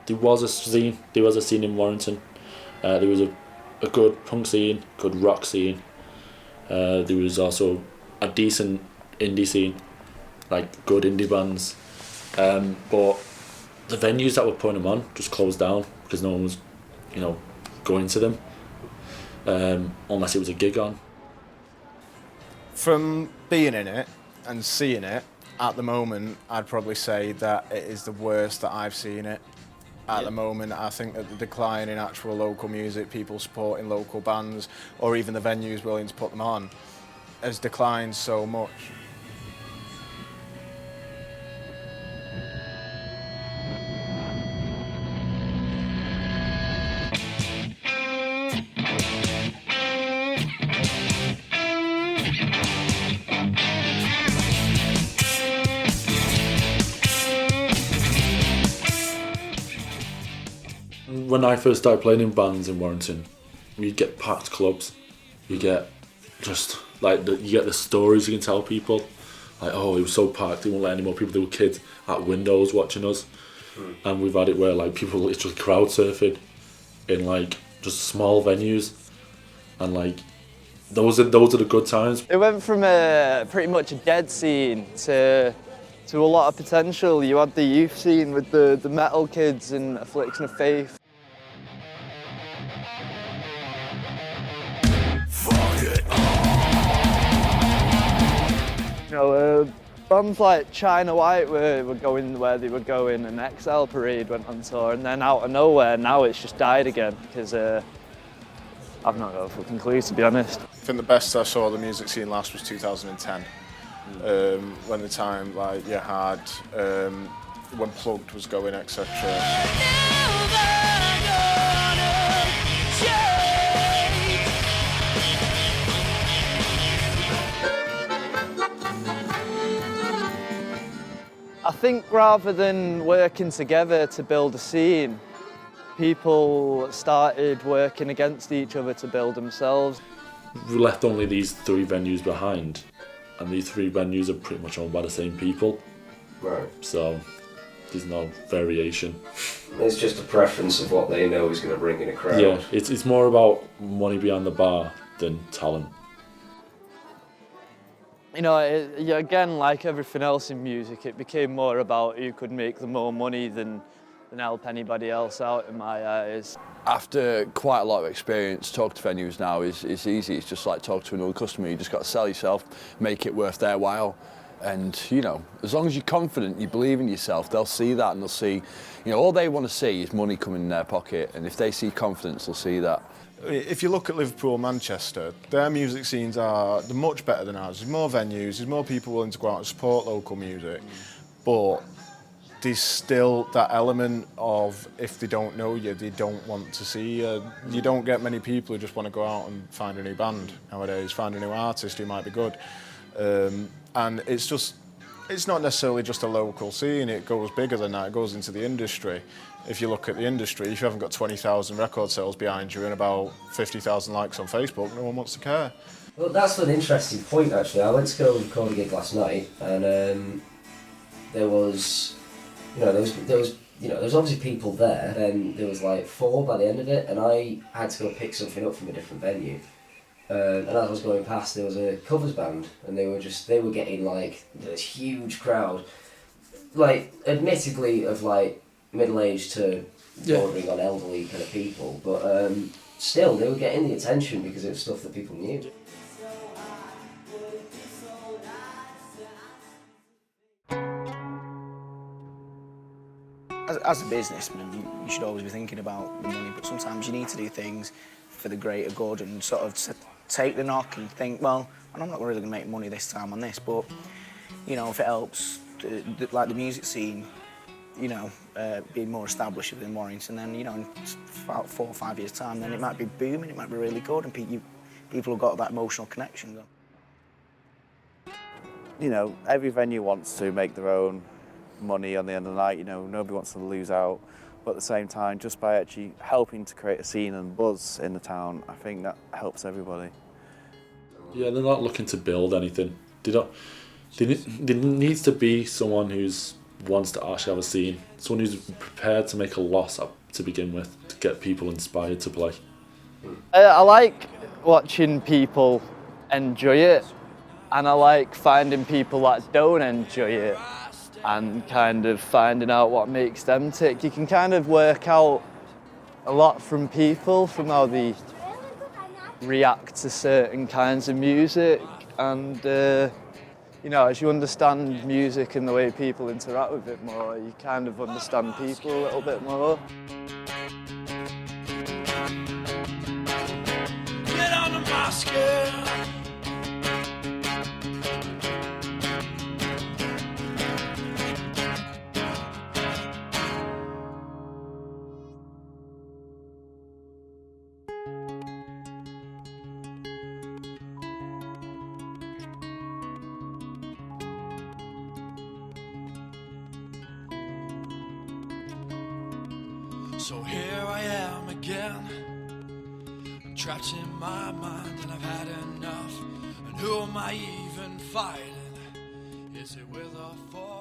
there was a scene. There was a scene in Warrington. There was a good punk scene, good rock scene. There was also a decent indie scene, like good indie bands. But the venues that were putting them on just closed down because no one was, going to them, unless it was a gig on. From being in it and seeing it, at the moment, I'd probably say that it is the worst that I've seen it. At the moment, I think that the decline in actual local music, people supporting local bands, or even the venues willing to put them on, has declined so much. When I first started playing in bands in Warrington, you get packed clubs. You get just you get the stories you can tell people. Like, oh, it was so packed, they won't let any more people. There were kids at windows watching us. And we've had it where like people literally crowd surfing in like just small venues, and like those are the good times. It went from pretty much a dead scene to a lot of potential. You had the youth scene with the metal kids and Affliction of Faith. Bands like China White were going where they were going, and XL Parade went on tour, and then out of nowhere now it's just died again because I've not got a fucking clue, to be honest. I think the best I saw the music scene last was 2010, when the time like you had when Plugged was going, etc. I think rather than working together to build a scene, people started working against each other to build themselves. We left only these 3 venues behind, and these 3 venues are pretty much owned by the same people. Right. So there's no variation. It's just a preference of what they know is going to bring in a crowd. Yeah, it's more about money behind the bar than talent. Again, like everything else in music, it became more about who could make the more money than help anybody else out, in my eyes. After quite a lot of experience, talk to venues now is easy. It's just like talk to another customer. You just got to sell yourself, make it worth their while. And, as long as you're confident, you believe in yourself, they'll see that, and they'll see, all they want to see is money coming in their pocket. And if they see confidence, they'll see that. If you look at Liverpool, Manchester, their music scenes they're much better than ours. There's more venues, there's more people willing to go out and support local music, but there's still that element of if they don't know you, they don't want to see you. You don't get many people who just want to go out and find a new band nowadays, find a new artist who might be good. And it's not necessarily just a local scene, it goes bigger than that, it goes into the industry. If you look at the industry, if you haven't got 20,000 record sales behind you and about 50,000 likes on Facebook, no one wants to care. Well, that's an interesting point, actually. I went to go record a gig last night, and there was obviously people there, and there was like 4 by the end of it, and I had to go pick something up from a different venue. And as I was going past, there was a covers band, and they were getting like this huge crowd, like admittedly of like middle-aged to bordering on elderly kind of people, but still they were getting the attention because it was stuff that people knew. As a businessman, you should always be thinking about the money, but sometimes you need to do things for the greater good and sort of take the knock and think, well, I'm not really going to make money this time on this, but, if it helps, like the music scene, being more established within Warrington, then, in about 4 or 5 years' time, then it might be booming, it might be really good, and people have got that emotional connection. Every venue wants to make their own money on the end of the night, nobody wants to lose out, but at the same time, just by actually helping to create a scene and buzz in the town, I think that helps everybody. Yeah, they're not looking to build anything. There needs to be someone who's wants to actually have a scene. Someone who's prepared to make a loss up to begin with, to get people inspired to play. I like watching people enjoy it, and I like finding people that don't enjoy it and kind of finding out what makes them tick. You can kind of work out a lot from people, from how they react to certain kinds of music, and you know, as you understand music and the way people interact with it more, you kind of understand people a little bit more. Get under my skin. So here I am again, trapped in my mind, and I've had enough. And who am I even fighting? Is it with or for?